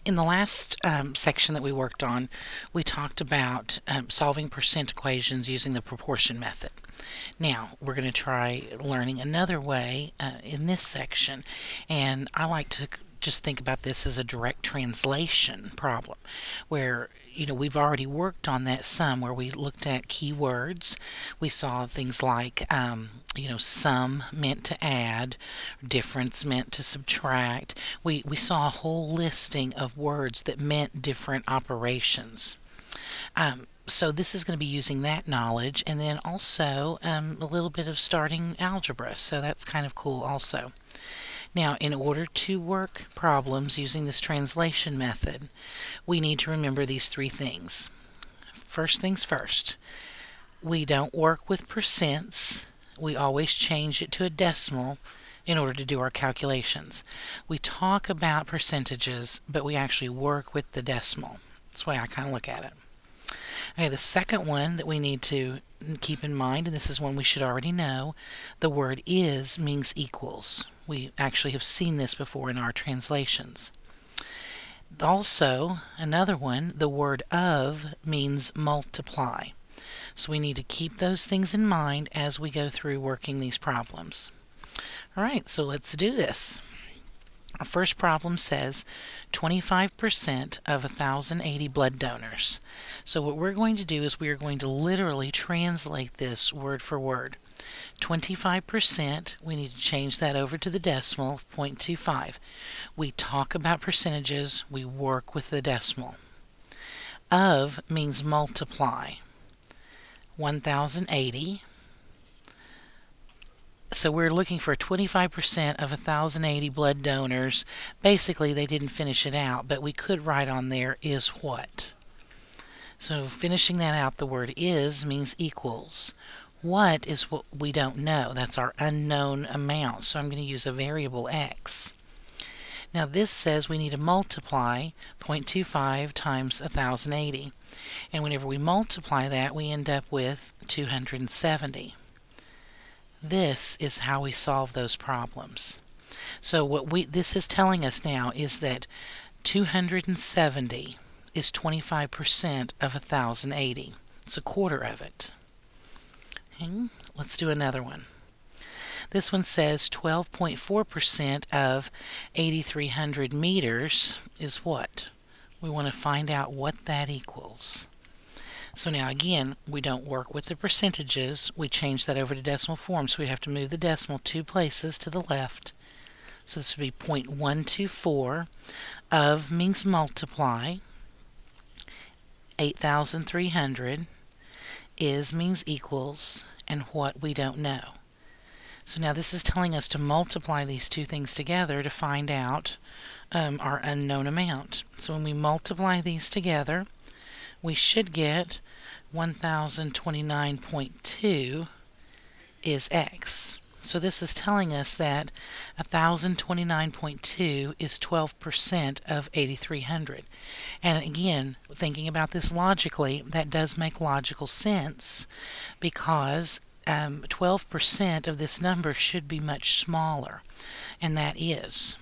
In the last section that we worked on, we talked about solving percent equations using the proportion method. Now, we're going to try learning another way in this section, and I like to just think about this as a direct translation problem where we've already worked on that sum where we looked at keywords. We saw things like sum meant to add, difference meant to subtract. We saw a whole listing of words that meant different operations. So this is going to be using that knowledge, and then also a little bit of starting algebra, so that's kind of cool also. Now, in order to work problems using this translation method, we need to remember these three things. First things first, we don't work with percents. We always change it to a decimal in order to do our calculations. We talk about percentages, but we actually work with the decimal. That's the way I kind of look at it. Okay, the second one that we need to keep in mind, and this is one we should already know, the word is means equals. We actually have seen this before in our translations. Also, another one, the word of means multiply. So we need to keep those things in mind as we go through working these problems. Alright, so let's do this. Our first problem says 25% of 1,080 blood donors. So what we're going to do is we are going to literally translate this word for word. 25%, we need to change that over to the decimal, 0.25. We talk about percentages, we work with the decimal. Of means multiply. 1,080. So we're looking for 25% of 1,080 blood donors. Basically, they didn't finish it out, but we could write on there is what. So finishing that out, the word is means equals. What is what we don't know. That's our unknown amount. So I'm going to use a variable x. Now this says we need to multiply 0.25 times 1,080. And whenever we multiply that, we end up with 270. This is how we solve those problems. So what this is telling us now is that 270 is 25% of 1,080. It's a quarter of it. Okay, let's do another one. This one says 12.4% of 8,300 meters is what? We want to find out what that equals. So now again, we don't work with the percentages. We change that over to decimal form, so we have to move the decimal 2 places to the left. So this would be 0.124. Of means multiply. 8,300 is means equals, and what we don't know. So now this is telling us to multiply these two things together to find out our unknown amount. So when we multiply these together, we should get 1029.2 is x. So this is telling us that 1029.2 is 12% of 8,300. And again, thinking about this logically, that does make logical sense because 12% of this number should be much smaller, and that is.